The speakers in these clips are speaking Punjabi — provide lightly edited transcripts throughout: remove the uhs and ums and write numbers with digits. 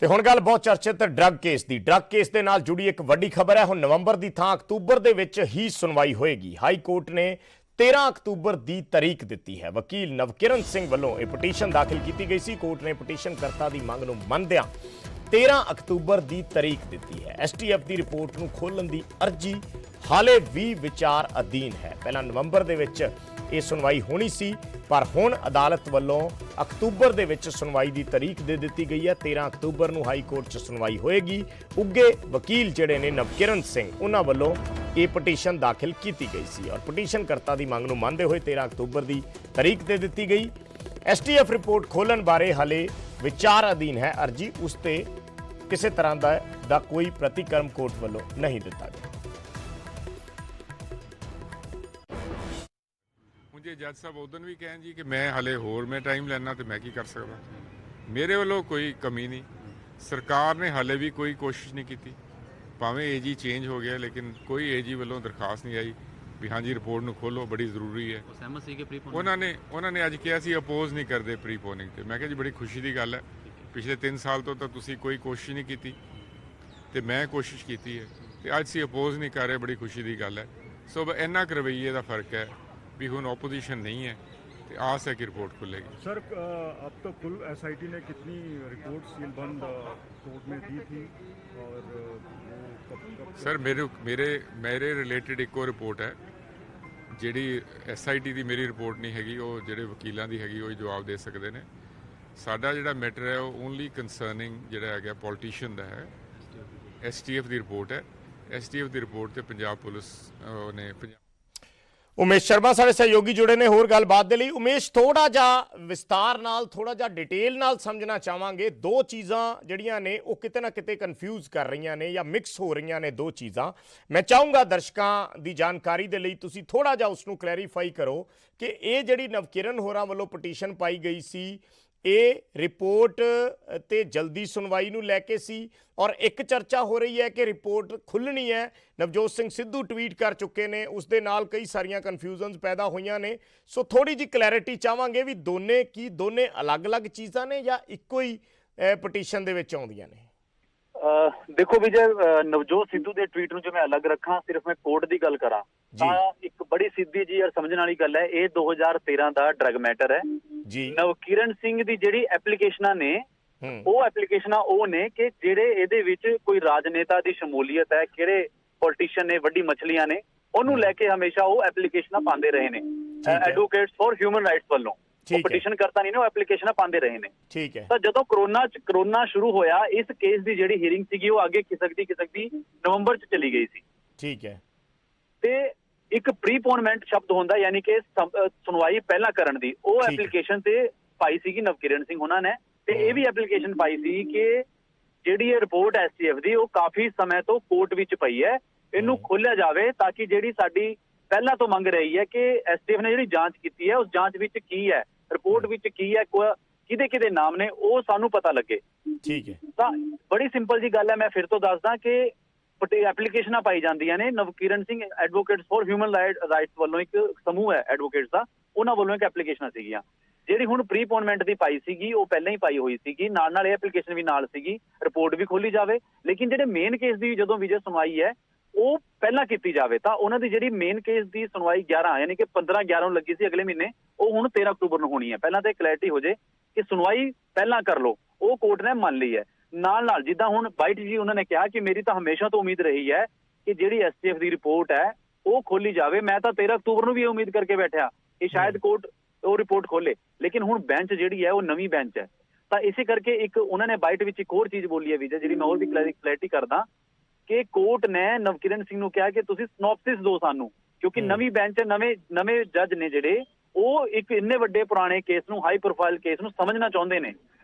ਤੇ ਹੁਣ ਗੱਲ ਬਹੁਤ ਚਰਚਿਤ ਡਰੱਗ ਕੇਸ ਦੀ। ਡਰੱਗ ਕੇਸ ਦੇ ਨਾਲ ਜੁੜੀ ਇੱਕ ਵੱਡੀ ਖਬਰ ਹੈ। ਹੁਣ ਨਵੰਬਰ ਦੀ ਥਾਂ ਅਕਤੂਬਰ ਦੇ ਵਿੱਚ ਹੀ ਸੁਣਵਾਈ ਹੋਏਗੀ। ਹਾਈ ਕੋਰਟ ਨੇ 13 ਅਕਤੂਬਰ ਦੀ ਤਾਰੀਖ ਦਿੱਤੀ ਹੈ। ਵਕੀਲ ਨਵਕਿਰਨ ਸਿੰਘ ਵੱਲੋਂ ਇਹ ਪਟੀਸ਼ਨ ਦਾਖਲ ਕੀਤੀ ਗਈ ਸੀ। ਕੋਰਟ ਨੇ ਪਟੀਸ਼ਨਕਰਤਾ ਦੀ ਮੰਗ ਨੂੰ ਮੰਨਦਿਆਂ 13 ਅਕਤੂਬਰ ਦੀ ਤਾਰੀਖ ਦਿੱਤੀ ਹੈ। ਐਸਟੀਐਫ ਦੀ ਰਿਪੋਰਟ ਨੂੰ ਖੋਲ੍ਹਣ ਦੀ ਅਰਜੀ ਹਾਲੇ ਵੀ ਵਿਚਾਰ ਅਧੀਨ ਹੈ। ਪਹਿਲਾਂ ਨਵੰਬਰ ਦੇ ਵਿੱਚ ਇਹ ਸੁਣਵਾਈ ਹੋਣੀ ਸੀ, ਪਰ ਹੁਣ ਅਦਾਲਤ ਵੱਲੋਂ ਅਕਤੂਬਰ ਦੇ ਵਿੱਚ ਸੁਣਵਾਈ ਦੀ ਤਾਰੀਖ ਦੇ ਦਿੱਤੀ ਗਈ ਹੈ। 13 ਅਕਤੂਬਰ ਨੂੰ ਹਾਈ ਕੋਰਟ 'ਚ ਸੁਣਵਾਈ ਹੋਏਗੀ। ਉੱਘੇ ਵਕੀਲ ਜਿਹੜੇ ਨੇ ਨਵਕਿਰਨ ਸਿੰਘ, ਉਹਨਾਂ ਵੱਲੋਂ ਇਹ ਪਟੀਸ਼ਨ ਦਾਖਲ ਕੀਤੀ ਗਈ ਸੀ ਔਰ ਪਟੀਸ਼ਨਕਰਤਾ ਦੀ ਮੰਗ ਨੂੰ ਮੰਨਦੇ ਹੋਏ 13 ਅਕਤੂਬਰ ਦੀ ਤਾਰੀਖ ਦੇ ਦਿੱਤੀ ਗਈ। ਐਸਟੀਐਫ ਰਿਪੋਰਟ ਖੋਲ੍ਹਣ ਬਾਰੇ ਹਾਲੇ ਵਿਚਾਰ ਅਧੀਨ ਹੈ ਅਰਜੀ। ਉਸ ਤੇ ਕਿਸੇ ਤਰ੍ਹਾਂ ਦਾ ਕੋਈ ਪ੍ਰਤੀਕਰਮ ਕੋਰਟ ਵੱਲੋਂ ਨਹੀਂ ਦਿੱਤਾ ਗਿਆ। ਜੇ ਜੱਜ ਸਾਹਿਬ ਉਦੋਂ ਵੀ ਕਹਿਣ ਜੀ ਕਿ ਮੈਂ ਹਲੇ ਹੋਰ ਮੈਂ ਟਾਈਮ ਲੈਣਾ ਤੇ ਮੈਂ ਕੀ ਕਰ ਸਕਦਾ। ਮੇਰੇ ਵੱਲੋਂ ਕੋਈ ਕਮੀ ਨਹੀਂ। ਸਰਕਾਰ ਨੇ ਹਲੇ ਵੀ ਕੋਈ ਕੋਸ਼ਿਸ਼ ਨਹੀਂ ਕੀਤੀ। ਭਾਵੇਂ ਏਜੀ ਚੇਂਜ ਹੋ ਗਿਆ, ਲੇਕਿਨ ਕੋਈ ਏਜੀ ਵੱਲੋਂ ਦਰਖਾਸਤ ਨਹੀਂ ਆਈ ਵੀ ਹਾਂਜੀ ਰਿਪੋਰਟ ਨੂੰ ਖੋਲੋ, ਬੜੀ ਜ਼ਰੂਰੀ ਹੈ। ਉਹਨਾਂ ਨੇ ਅੱਜ ਕਿਹਾ ਸੀ ਅਪੋਜ਼ ਨਹੀਂ ਕਰਦੇ ਪ੍ਰੀਪੋਨਿੰਗ ਤੇ। ਮੈਂ ਕਿਹਾ ਜੀ ਬੜੀ ਖੁਸ਼ੀ ਦੀ ਗੱਲ ਹੈ। ਪਿਛਲੇ 3 ਸਾਲ ਤੋਂ ਤਾਂ ਤੁਸੀਂ ਕੋਈ ਕੋਸ਼ਿਸ਼ ਨਹੀਂ ਕੀਤੀ ਤੇ ਮੈਂ ਕੋਸ਼ਿਸ਼ ਕੀਤੀ ਹੈ ਤੇ ਅੱਜ ਅਸੀਂ ਅਪੋਜ਼ ਨਹੀਂ ਕਰ ਰਹੇ, ਬੜੀ ਖੁਸ਼ੀ ਦੀ ਗੱਲ ਹੈ। ਸੋ ਇੰਨਾ ਕੁ ਰਵੱਈਏ ਦਾ ਫਰਕ ਹੈ भी हुन ऑपोजिशन नहीं है तो आस है कि रिपोर्ट खुलेगी। सर अब तक कुल एसआईटी ने कितनी रिपोर्ट सीलबंद कोर्ट में दी थी और वो कब सर मेरे रिलेटेड एक और रिपोर्ट है जिहड़ी एसआईटी की मेरी रिपोर्ट नहीं हैगी, वो जिहड़े वकीलों की हैगी वो जवाब दे सकते हैं। साडा जिहड़ा मैटर है वो ओनली कंसर्निंग जिहड़ा है पॉलिटिशियन का है। एसटीएफ की रिपोर्ट है। एसटीएफ की रिपोर्ट तो पंजाब पुलिस ने उमेश शर्मा साढ़े सहयोगी जुड़े ने होर गलबात दे लई। उमेश थोड़ा जा विस्तार नाल थोड़ा जा डिटेल नाल समझना चाहांगे। दो चीज़ां जिहड़ियां ने वो किते ना किते कन्फ्यूज कर रही ने या मिक्स हो रही ने दो चीज़ां। मैं चाहूँगा दर्शकों की जानकारी दे लई तुसीं थोड़ा जा उसनूं क्लैरीफाई करो कि ये जिहड़ी नवकिरण होरां वल्लों पटीशन पाई गई सी ये रिपोर्ट ते जल्दी सुनवाई नूं लैके सी और एक चर्चा हो रही है कि रिपोर्ट खुलनी है। नवजोत सिंह सिद्धू ट्वीट कर चुके ने, उस दे नाल कई सारियां कन्फ्यूजनस पैदा होईयां ने। सो थोड़ी जी क्लैरिटी चाहांगे भी दोने अलग अलग चीज़ां ने या इक्को ही पटीशन दे विच आउंदियां ने। देखो विजय, नवजोत सिद्धू के ट्वीट ਨੂੰ ਜੇ ਮੈਂ ਅਲੱਗ ਰੱਖਾਂ, ਸਿਰਫ ਮੈਂ ਕੋਰਟ ਦੀ ਗੱਲ ਕਰਾਂ ਤਾਂ ਇੱਕ ਬੜੀ ਸਿੱਧੀ ਜੀ ਔਰ ਸਮਝਣ ਵਾਲੀ ਗੱਲ ਹੈ। ਇਹ 2013 ਦਾ ਡਰਗ ਮੈਟਰ ਹੈ ਜੀ। ਨਵਕਿਰਨ ਸਿੰਘ ਦੀ ਜਿਹੜੀ ਐਪਲੀਕੇਸ਼ਨਾਂ ਨੇ ਉਹ ਐਪਲੀਕੇਸ਼ਨਾਂ ਉਹ ਨੇ ਕਿ ਜਿਹੜੇ ਇਹਦੇ ਵਿੱਚ ਕੋਈ ਰਾਜਨੇਤਾ ਦੀ ਸ਼ਮੂਲੀਅਤ ਹੈ, ਕਿਹੜੇ ਪੋਲੀਟੀਸ਼ੀਅਨ ਨੇ, ਵੱਡੀ ਮਛਲੀਆਂ ਨੇ, ਉਹਨੂੰ ਲੈ ਕੇ ਹਮੇਸ਼ਾ ਉਹ ਐਪਲੀਕੇਸ਼ਨਾਂ ਪਾਉਂਦੇ ਰਹੇ ਨੇ ਐਡਵੋਕੇਟਸ ਫॉर ਹਿਊਮਨ ਰਾਈਟਸ ਵੱਲੋਂ। ਪਟੀਸ਼ਨ ਕਰਤਾ ਨਹੀਂ ਨੇ, ਉਹ ਐਪਲੀਕੇਸ਼ਨਾਂ ਪਾਉਂਦੇ ਰਹੇ ਨੇ। ਠੀਕ ਹੈ। ਤਾਂ ਜਦੋਂ ਕਰੋਨਾ ਸ਼ੁਰੂ ਹੋਇਆ, ਇਸ ਕੇਸ ਦੀ ਜਿਹੜੀ ਹੀਅਰਿੰਗ ਸੀਗੀ ਉਹ ਅੱਗੇ ਖਿਸਕਦੀ ਨਵੰਬਰ 'ਚ ਚਲੀ ਗਈ ਸੀ। ਠੀਕ ਹੈ। ਤੇ ਇੱਕ ਪ੍ਰੀਪੋਨਮੈਂਟ ਸ਼ਬਦ ਹੁੰਦਾ, ਯਾਨੀ ਕਿ ਸੁਣਵਾਈ ਪਹਿਲਾਂ ਕਰਨ ਦੀ। ਉਹ ਐਪਲੀਕੇਸ਼ਨ ਤੇ ਪਾਈ ਸੀਗੀ ਨਵਕਿਰਨ ਸਿੰਘ ਉਹਨਾਂ ਨੇ। ਤੇ ਇਹ ਵੀ ਐਪਲੀਕੇਸ਼ਨ ਪਾਈ ਸੀ ਕਿ ਜਿਹੜੀ ਇਹ ਰਿਪੋਰਟ ਐਸਟੀਐਫ ਦੀ ਉਹ ਕਾਫੀ ਸਮੇਂ ਤੋਂ ਕੋਰਟ ਵਿੱਚ ਪਈ ਹੈ, ਇਹਨੂੰ ਖੋਲਿਆ ਜਾਵੇ ਤਾਂ ਕਿ ਜਿਹੜੀ ਸਾਡੀ ਪਹਿਲਾਂ ਤੋਂ ਮੰਗ ਰਹੀ ਹੈ ਕਿ ਐਸਟੀਐਫ ਨੇ ਜਿਹੜੀ ਜਾਂਚ ਕੀਤੀ ਹੈ ਉਸ ਜਾਂਚ ਵਿੱਚ ਕੀ ਹੈ, ਰਿਪੋਰਟ ਵਿੱਚ ਕੀ ਹੈ, ਕਿਹਦੇ ਨਾਮ ਨੇ, ਉਹ ਸਾਨੂੰ ਪਤਾ ਲੱਗੇ। ਠੀਕ ਹੈ। ਤਾਂ ਬੜੀ ਸਿੰਪਲ ਜੀ ਗੱਲ ਹੈ। ਮੈਂ ਫਿਰ ਤੋਂ ਦੱਸਦਾ ਕਿ ਐਪਲੀਕੇਸ਼ਨਾਂ ਪਾਈ ਜਾਂਦੀਆਂ ਨੇ। Navkiran Singh advocates for human rights ਵੱਲੋਂ ਇੱਕ ਸਮੂਹ ਹੈ ਐਡਵੋਕੇਟਸ ਦਾ, ਉਹਨਾਂ ਵੱਲੋਂ ਇੱਕ ਐਪਲੀਕੇਸ਼ਨਾਂ ਸੀਗੀਆਂ। ਜਿਹੜੀ ਹੁਣ ਪ੍ਰੀਪੋਨਮੈਂਟ ਦੀ ਪਾਈ ਸੀਗੀ ਉਹ ਪਹਿਲਾਂ ਹੀ ਪਾਈ ਹੋਈ ਸੀਗੀ, ਨਾਲ ਇਹ ਐਪਲੀਕੇਸ਼ਨ ਵੀ ਨਾਲ ਸੀਗੀ, ਰਿਪੋਰਟ ਵੀ ਖੋਲੀ ਜਾਵੇ। ਲੇਕਿਨ ਜਿਹੜੇ ਮੇਨ ਕੇਸ ਦੀ ਜਦੋਂ ਵਿਜੇ ਸੁਣਵਾਈ ਹੈ ਉਹ ਪਹਿਲਾਂ ਕੀਤੀ ਜਾਵੇ। ਤਾਂ ਉਹਨਾਂ ਦੀ ਜਿਹੜੀ ਮੇਨ ਕੇਸ ਦੀ ਸੁਣਵਾਈ 11 ਯਾਨੀ ਕਿ 15/11 ਨੂੰ ਲੱਗੀ ਸੀ ਅਗਲੇ ਮਹੀਨੇ, ਉਹ ਹੁਣ 13 ਅਕਤੂਬਰ ਨੂੰ ਹੋਣੀ ਹੈ। ਪਹਿਲਾਂ ਤਾਂ ਕਲੈਰਿਟੀ ਹੋ ਜੇ ਕਿ ਸੁਣਵਾਈ ਪਹਿਲਾਂ ਕਰ ਲਓ, ਉਹ ਕੋਰਟ ਨੇ ਮੰਨ ਲਈ ਹੈ। ਨਾਲ ਜਿੱਦਾਂ ਹੁਣ ਬਾਈਟ ਜੀ ਉਹਨਾਂ ਨੇ ਕਿਹਾ ਕਿ ਮੇਰੀ ਤਾਂ ਹਮੇਸ਼ਾ ਤੋਂ ਉਮੀਦ ਰਹੀ ਹੈ ਕਿ ਜਿਹੜੀ ਐਸਟੀਐਫ ਦੀ ਰਿਪੋਰਟ ਹੈ ਉਹ ਖੋਲੀ ਜਾਵੇ। ਮੈਂ ਤਾਂ 13 ਅਕਤੂਬਰ ਨੂੰ ਵੀ ਇਹ ਉਮੀਦ ਕਰਕੇ ਬੈਠਿਆ ਕਿ ਸ਼ਾਇਦ ਕੋਰਟ ਉਹ ਰਿਪੋਰਟ ਖੋਲੇ, ਲੇਕਿਨ ਹੁਣ ਬੈਂਚ ਜਿਹੜੀ ਹੈ ਉਹ ਨਵੀਂ ਬੈਂਚ ਹੈ। ਤਾਂ ਇਸੇ ਕਰਕੇ ਇੱਕ ਉਹਨਾਂ ਨੇ ਬਾਈਟ ਵਿੱਚ ਇੱਕ ਹੋਰ ਚੀਜ਼ ਬੋਲੀ ਹੈ ਵਿਜੇ, ਜਿਹੜੀ ਮੈਂ ਹੋਰ ਵੀ ਕਲੈਰਿਟੀ ਕਰਦਾ ਕਿ ਕੋਰਟ ਨੇ ਨਵਕਿਰਨ ਸਿੰਘ ਨੂੰ ਕਿਹਾ ਕਿ ਤੁਸੀਂ ਸਿਨੋਪਸਿਸ ਦਿਓ ਸਾਨੂੰ, ਕਿਉਂਕਿ ਨਵੀਂ ਬੈਂਚ ਨਵੇਂ ਜੱਜ ਨੇ ਜਿਹੜੇ ਉਹ ਇੱਕ ਇੰਨੇ ਵੱਡੇ ਪੁਰਾਣੇ ਕੇਸ ਨੂੰ, ਹਾਈ ਪ੍ਰੋਫਾਈਲ ਕੇਸ ਨੂੰ ਸਮਝਣਾ ਚਾਹੁੰਦੇ ਨੇ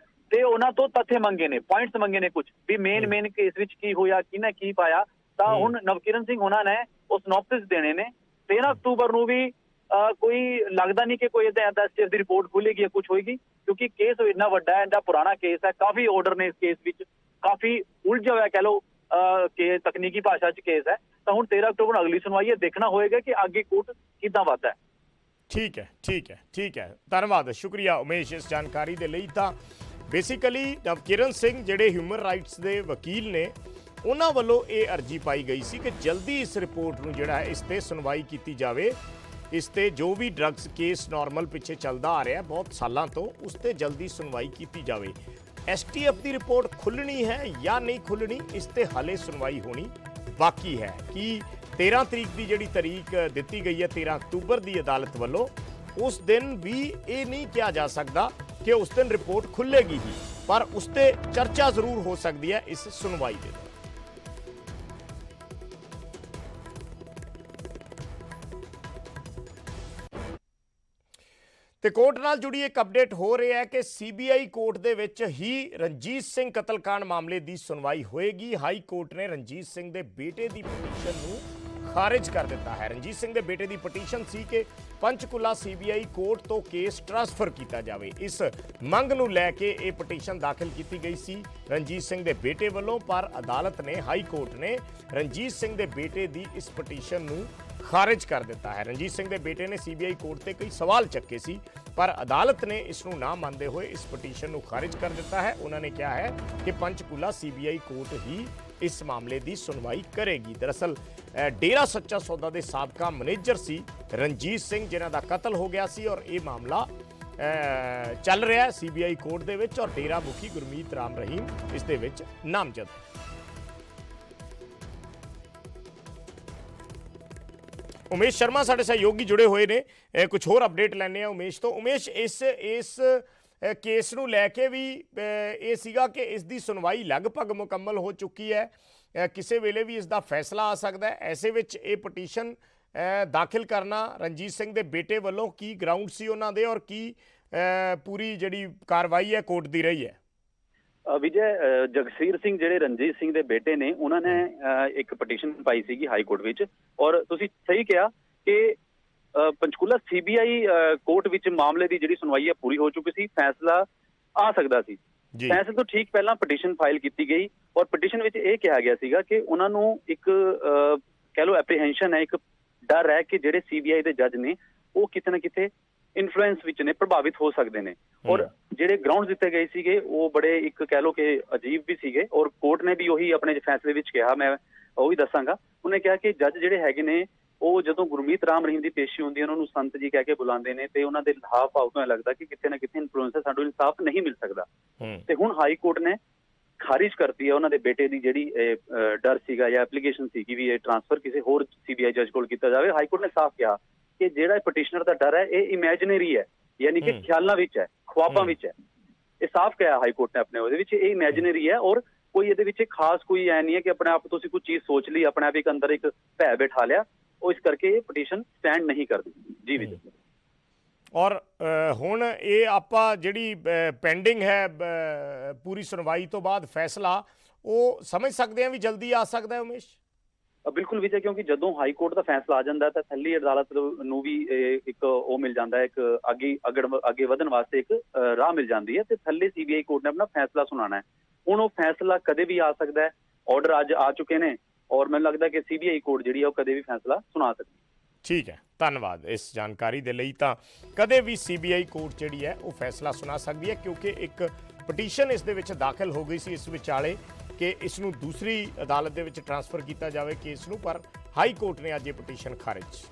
ਤੇ ਉਹਨਾਂ ਤੋਂ ਤੱਥ ਮੰਗੇ ਨੇ, ਪੁਆਇੰਟਸ ਮੰਗੇ ਨੇ, ਕੁਝ ਵੀ ਮੇਨ ਕੇਸ ਵਿੱਚ ਕੀ ਹੋਇਆ, ਕਿਹਨੇ ਕੀ ਪਾਇਆ। ਤਾਂ ਹੁਣ ਨਵਕਿਰਨ ਸਿੰਘ ਉਹਨਾਂ ਨੇ ਉਹ ਸਿਨੋਪਸਿਸ ਦੇਣੇ ਨੇ। 13 ਅਕਤੂਬਰ ਨੂੰ ਵੀ ਕੋਈ ਲੱਗਦਾ ਨਹੀਂ ਕਿ ਕੋਈ ਏਦਾਂ ਐਸਟੀਐਫ ਦੀ ਰਿਪੋਰਟ ਖੁੱਲੇਗੀ ਜਾਂ ਕੁਝ ਹੋਏਗੀ, ਕਿਉਂਕਿ ਕੇਸ ਇੰਨਾ ਵੱਡਾ ਹੈ, ਇੰਨਾ ਪੁਰਾਣਾ ਕੇਸ ਹੈ, ਕਾਫੀ ਆਰਡਰ ਨੇ ਇਸ ਕੇਸ ਵਿੱਚ, ਕਾਫੀ ਉਲਝਿਆ ਹੋਇਆ ਕਹਿ ਲਓ ਕਿ ਤਕਨੀਕੀ ਭਾਸ਼ਾ 'ਚ ਕੇਸ ਹੈ। ਤਾਂ ਹੁਣ 13 ਅਕਤੂਬਰ ਨੂੰ ਅਗਲੀ ਸੁਣਵਾਈ ਹੈ, ਦੇਖਣਾ ਹੋਏਗਾ ਕਿ ਅੱਗੇ ਕੋਰਟ ਕਿੱਦਾਂ ਵੱਧਦਾ ਹੈ। ठीक है। धन्यवाद, शुक्रिया उमेश इस जानकारी दे लई। तां ਬੇਸਿਕਲੀ ਨਵਕਿਰਨ ਸਿੰਘ ਜਿਹੜੇ ਹਿਊਮਨ ਰਾਈਟਸ ਦੇ ਵਕੀਲ ਨੇ, ਉਹਨਾਂ ਵੱਲੋਂ ਇਹ ਅਰਜੀ ਪਾਈ ਗਈ ਸੀ ਕਿ ਜਲਦੀ ਇਸ ਰਿਪੋਰਟ ਨੂੰ ਜਿਹੜਾ ਹੈ ਇਸ ਤੇ ਸੁਣਵਾਈ ਕੀਤੀ ਜਾਵੇ। ਇਸ ਤੇ ਜੋ ਵੀ ਡਰੱਗਸ ਕੇਸ ਨਾਰਮਲ ਪਿੱਛੇ ਚੱਲਦਾ ਆ ਰਿਹਾ ਬਹੁਤ ਸਾਲਾਂ ਤੋਂ, ਉਸ ਤੇ ਜਲਦੀ ਸੁਣਵਾਈ ਕੀਤੀ ਜਾਵੇ। ਐਸਟੀਐਫ ਦੀ ਰਿਪੋਰਟ ਖੁੱਲਣੀ ਹੈ ਜਾਂ ਨਹੀਂ ਖੁੱਲਣੀ, ਇਸ ਤੇ ਹਾਲੇ ਸੁਣਵਾਈ ਹੋਣੀ ਬਾਕੀ ਹੈ। ਕਿ 13 ਤਰੀਕ ਦੀ ਜਿਹੜੀ ਤਾਰੀਖ ਦਿੱਤੀ ਗਈ ਹੈ 13 ਅਕਤੂਬਰ ਦੀ ਅਦਾਲਤ ਵੱਲੋਂ, ਉਸ ਦਿਨ ਵੀ ਇਹ ਨਹੀਂ ਕਿਹਾ ਜਾ ਸਕਦਾ ਕਿ ਉਸ ਦਿਨ ਰਿਪੋਰਟ ਖੁੱਲੇਗੀ ਹੀ, ਪਰ ਉਸ ਤੇ ਚਰਚਾ ਜ਼ਰੂਰ ਹੋ ਸਕਦੀ ਹੈ ਇਸ ਸੁਣਵਾਈ ਦੇ ਦੌਰਾਨ। ਤੇ ਕੋਰਟ ਨਾਲ ਜੁੜੀ ਇੱਕ ਅਪਡੇਟ ਹੋ ਰਿਹਾ ਹੈ ਕਿ ਸੀਬੀਆਈ ਕੋਰਟ ਦੇ ਵਿੱਚ ਹੀ ਰਣਜੀਤ ਸਿੰਘ ਕਤਲकांड ਮਾਮਲੇ ਦੀ ਸੁਣਵਾਈ ਹੋਏਗੀ। ਹਾਈ ਕੋਰਟ ਨੇ ਰਣਜੀਤ ਸਿੰਘ ਦੇ ਬੇਟੇ ਦੀ ਪਟੀਸ਼ਨ ਨੂੰ ਖਾਰਿਜ ਕਰ ਦਿੱਤਾ ਹੈ। ਰਣਜੀਤ ਸਿੰਘ ਦੇ ਬੇਟੇ ਦੀ ਪਟੀਸ਼ਨ ਸੀ ਕਿ ਪੰਚਕੂਲਾ ਸੀਬੀਆਈ ਕੋਰਟ ਤੋਂ ਕੇਸ ਟ੍ਰਾਂਸਫਰ ਕੀਤਾ ਜਾਵੇ। ਇਸ ਮੰਗ ਨੂੰ ਲੈ ਕੇ ਇਹ ਪਟੀਸ਼ਨ ਦਾਖਲ ਕੀਤੀ ਗਈ ਸੀ ਰਣਜੀਤ ਸਿੰਘ ਦੇ ਬੇਟੇ ਵੱਲੋਂ, ਪਰ ਅਦਾਲਤ ਨੇ, ਹਾਈ ਕੋਰਟ ਨੇ ਰਣਜੀਤ ਸਿੰਘ ਦੇ ਬੇਟੇ ਦੀ ਇਸ ਪਟੀਸ਼ਨ ਨੂੰ ਖਾਰਿਜ ਕਰ ਦਿੱਤਾ ਹੈ। ਰਣਜੀਤ ਸਿੰਘ ਦੇ ਬੇਟੇ ਨੇ ਸੀਬੀਆਈ ਕੋਰਟ ਤੇ ਕਈ ਸਵਾਲ ਚੱਕੇ ਸੀ, ਪਰ ਅਦਾਲਤ ਨੇ ਇਸ ਨੂੰ ਨਾ ਮੰਨਦੇ ਹੋਏ ਇਸ ਪਟੀਸ਼ਨ ਨੂੰ ਖਾਰਿਜ ਕਰ ਦਿੱਤਾ ਹੈ। ਉਹਨਾਂ ਨੇ ਕਿਹਾ ਹੈ ਕਿ ਪੰਚਕੂਲਾ ਸੀਬੀਆਈ ਕੋਰਟ ਹੀ ਇਸ ਮਾਮਲੇ ਦੀ ਸੁਣਵਾਈ ਕਰੇਗੀ। ਦਰਅਸਲ ਡੇਰਾ ਸੱਚਾ ਸੌਦਾ ਦੇ ਸਾਬਕਾ ਮੈਨੇਜਰ ਸੀ ਰਣਜੀਤ ਸਿੰਘ, ਜਿਨ੍ਹਾਂ ਦਾ ਕਤਲ ਹੋ ਗਿਆ ਸੀ, ਔਰ ਇਹ ਮਾਮਲਾ ਚੱਲ ਰਿਹਾ ਹੈ ਸੀਬੀਆਈ ਕੋਰਟ ਦੇ ਵਿੱਚ, ਔਰ ਡੇਰਾ ਮੁਖੀ ਗੁਰਮੀਤ ਰਾਮ ਰਹੀਮ ਇਸ ਦੇ ਵਿੱਚ ਨਾਮਜ਼ਦ ਹੈ। ਉਮੇਸ਼ ਸ਼ਰਮਾ ਸਾਡੇ ਸਹਿਯੋਗੀ ਜੁੜੇ ਹੋਏ ਨੇ, ਕੁਝ ਹੋਰ ਅਪਡੇਟ ਲੈਣੇ ਆ ਉਮੇਸ਼ ਤੋਂ। ਉਮੇਸ਼, ਇਸ ਕੇਸ ਨੂੰ ਲੈ ਕੇ ਵੀ ਇਹ ਸੀਗਾ ਕਿ ਇਸ ਦੀ ਸੁਣਵਾਈ ਲਗਭਗ ਮੁਕੰਮਲ ਹੋ ਚੁੱਕੀ ਹੈ, ਕਿਸੇ ਵੇਲੇ ਵੀ ਇਸ ਦਾ ਫੈਸਲਾ ਆ ਸਕਦਾ ਹੈ। ਐਸੇ ਵਿੱਚ ਇਹ ਪਟੀਸ਼ਨ ਦਾਖਲ ਕਰਨਾ ਰਣਜੀਤ ਸਿੰਘ ਦੇ ਬੇਟੇ ਵੱਲੋਂ ਕੀ ਗਰਾਊਂਡ ਸੀ ਉਹਨਾਂ ਦੇ, ਔਰ ਕੀ ਪੂਰੀ ਜਿਹੜੀ ਕਾਰਵਾਈ ਹੈ ਕੋਰਟ ਦੀ ਰਹੀ ਹੈ? ਵਿਜੇ, ਜਗਸੀਰ ਸਿੰਘ ਜਿਹੜੇ ਰਣਜੀਤ ਸਿੰਘ ਦੇ ਬੇਟੇ ਨੇ, ਉਹਨਾਂ ਨੇ ਇੱਕ ਪਟੀਸ਼ਨ ਪਾਈ ਸੀਗੀ ਹਾਈ ਕੋਰਟ ਵਿੱਚ, ਔਰ ਤੁਸੀਂ ਸਹੀ ਕਿਹਾ ਕਿ ਪੰਚਕੂਲਾ ਸੀਬੀਆਈ ਕੋਰਟ ਵਿੱਚ ਮਾਮਲੇ ਦੀ ਜਿਹੜੀ ਸੁਣਵਾਈ ਹੈ ਪੂਰੀ ਹੋ ਚੁੱਕੀ ਸੀ, ਫੈਸਲਾ ਆ ਸਕਦਾ ਸੀ। ਫੈਸਲੇ ਤੋਂ ਠੀਕ ਪਹਿਲਾਂ ਪਟੀਸ਼ਨ ਫਾਈਲ ਕੀਤੀ ਗਈ, ਔਰ ਪਟੀਸ਼ਨ ਵਿੱਚ ਇਹ ਕਿਹਾ ਗਿਆ ਸੀਗਾ ਕਿ ਉਹਨਾਂ ਨੂੰ ਇੱਕ ਕਹਿ ਲਓ ਐਪਰੀਹੈਂਸ਼ਨ ਹੈ, ਇੱਕ ਡਰ ਹੈ ਕਿ ਜਿਹੜੇ ਸੀਬੀਆਈ ਦੇ ਜੱਜ ਨੇ ਉਹ ਕਿਤੇ ਨਾ ਕਿਤੇ ਇਨਫਲੂਐਂਸ ਵਿੱਚ ਨੇ, ਪ੍ਰਭਾਵਿਤ ਹੋ ਸਕਦੇ ਨੇ। ਔਰ ਜਿਹੜੇ ਗਰਾਊਂਡ ਦਿੱਤੇ ਗਏ ਸੀਗੇ ਉਹ ਬੜੇ ਇੱਕ ਕਹਿ ਲਓ ਕਿ ਅਜੀਬ ਵੀ ਸੀਗੇ, ਔਰ ਕੋਰਟ ਨੇ ਵੀ ਉਹੀ ਆਪਣੇ ਫੈਸਲੇ ਵਿੱਚ ਕਿਹਾ, ਮੈਂ ਉਹ ਵੀ ਦੱਸਾਂਗਾ। ਉਹਨੇ ਕਿਹਾ ਕਿ ਜੱਜ ਜਿਹੜੇ ਹੈਗੇ ਨੇ ਉਹ ਜਦੋਂ ਗੁਰਮੀਤ ਰਾਮ ਰਹੀਮ ਦੀ ਪੇਸ਼ੀ ਹੁੰਦੀ ਹੈ ਉਹਨਾਂ ਨੂੰ ਸੰਤ ਜੀ ਕਹਿ ਕੇ ਬੁਲਾਉਂਦੇ ਨੇ, ਤੇ ਉਹਨਾਂ ਦੇ ਹਾਵ ਭਾਵ ਤੋਂ ਲੱਗਦਾ ਕਿ ਕਿਤੇ ਨਾ ਕਿਤੇ ਇਨਫਲੂਐਂਸ ਹੈ, ਸਾਨੂੰ ਇਨਸਾਫ ਨਹੀਂ ਮਿਲ ਸਕਦਾ। ਤੇ ਹੁਣ ਹਾਈ ਕੋਰਟ ਨੇ ਖਾਰਿਜ ਕਰਤੀ ਹੈ ਉਹਨਾਂ ਦੇ ਬੇਟੇ ਦੀ ਜਿਹੜੀ ਡਰ ਸੀਗਾ ਜਾਂ ਐਪਲੀਕੇਸ਼ਨ ਸੀਗੀ ਵੀ ਇਹ ਟ੍ਰਾਂਸਫਰ ਕਿਸੇ ਹੋਰ ਸੀਬੀਆਈ ਜੱਜ ਕੋਲ ਕੀਤਾ ਜਾਵੇ। ਹਾਈ ਕੋਰਟ ਨੇ ਸਾਫ਼ ਕਿਹਾ ਕਿ ਜਿਹੜਾ ਪਟੀਸ਼ਨਰ ਦਾ ਡਰ ਹੈ ਇਹ ਇਮੈਜਿਨਰੀ ਹੈ, ਯਾਨੀ ਕਿ ਖਿਆਲਾਂ ਵਿੱਚ ਹੈ, ਖੁਆਬਾਂ ਵਿੱਚ ਹੈ। ਇਹ ਸਾਫ਼ ਕਿਹਾ ਹਾਈ ਕੋਰਟ ਨੇ ਆਪਣੇ ਉਹਦੇ ਵਿੱਚ, ਇਹ ਇਮੈਜਿਨਰੀ ਹੈ, ਔਰ ਕੋਈ ਇਹਦੇ ਵਿੱਚ ਖਾਸ ਕੋਈ ਐ ਨਹੀਂ ਹੈ ਕਿ ਆਪਣੇ ਆਪ ਤੁਸੀਂ ਕੋਈ ਚੀਜ਼ ਸੋਚ ਲਈ, ਆਪਣੇ ਆਪ ਇੱਕ ਅੰਦਰ ਇੱਕ ਭੈ ਬਿਠਾ ਲਿਆ। ਉਹ ਇਸ ਕਰਕੇ ਇਹ ਪਟੀਸ਼ਨ ਸਟੈਂਡ ਨਹੀਂ ਕਰਦੀ। ਜੀ ਵਿਜੇ, ਔਰ ਹੁਣ ਇਹ ਆਪਾਂ ਜਿਹੜੀ ਪੈਂਡਿੰਗ ਹੈ ਪੂਰੀ ਸੁਣਵਾਈ ਤੋਂ ਬਾਅਦ ਫੈਸਲਾ, ਉਹ ਸਮਝ ਸਕਦੇ ਹਾਂ ਵੀ ਜਲਦੀ ਆ ਸਕਦਾ ਹੈ ਉਮੇਸ਼? ਬਿਲਕੁਲ ਵਿਜੇ, ਕਿਉਂਕਿ ਜਦੋਂ ਹਾਈ ਕੋਰਟ ਦਾ ਫੈਸਲਾ ਆ ਜਾਂਦਾ ਤਾਂ ਥੱਲੀ ਅਦਾਲਤ ਨੂੰ ਵੀ ਇੱਕ ਉਹ ਮਿਲ ਜਾਂਦਾ ਹੈ, ਇੱਕ ਅੱਗੇ ਵਧਣ ਵਾਸਤੇ ਇੱਕ ਰਾਹ ਮਿਲ ਜਾਂਦੀ ਹੈ, ਤੇ ਥੱਲੇ ਸੀਬੀਆਈ ਕੋਰਟ ਨੇ ਆਪਣਾ ਫੈਸਲਾ ਸੁਣਾਉਣਾ ਹੈ। ਹੁਣ ਉਹ ਫੈਸਲਾ ਕਦੇ ਵੀ ਆ ਸਕਦਾ ਹੈ, ਆਰਡਰ ਅੱਜ ਆ ਚੁੱਕੇ ਨੇ, ਔਰ ਮੈਨੂੰ ਲੱਗਦਾ ਕਿ ਸੀਬੀਆਈ ਕੋਰਟ ਜਿਹੜੀ ਆ ਉਹ ਕਦੇ ਵੀ ਫੈਸਲਾ ਸੁਣਾ ਸਕਦੀ ਹੈ। ਠੀਕ ਹੈ, ਧੰਨਵਾਦ ਇਸ ਜਾਣਕਾਰੀ ਦੇ ਲਈ। ਤਾਂ ਕਦੇ ਵੀ ਸੀਬੀਆਈ ਕੋਰਟ ਜਿਹੜੀ ਹੈ ਉਹ ਫੈਸਲਾ ਸੁਣਾ ਸਕਦੀ ਹੈ, ਕਿਉਂਕਿ ਇੱਕ ਪਟੀਸ਼ਨ ਇਸ ਦੇ ਵਿੱਚ ਦਾਖਲ ਹੋ ਗਈ ਸੀ ਇਸ ਵਿਚਾਲੇ ਕਿ ਇਸ ਨੂੰ ਦੂਸਰੀ ਅਦਾਲਤ ਦੇ ਵਿੱਚ ਟ੍ਰਾਂਸਫਰ ਕੀਤਾ ਜਾਵੇ ਕੇਸ ਨੂੰ, ਪਰ ਹਾਈ ਕੋਰਟ ਨੇ ਅੱਜ ਇਹ ਪਟੀਸ਼ਨ ਖਾਰਿਜ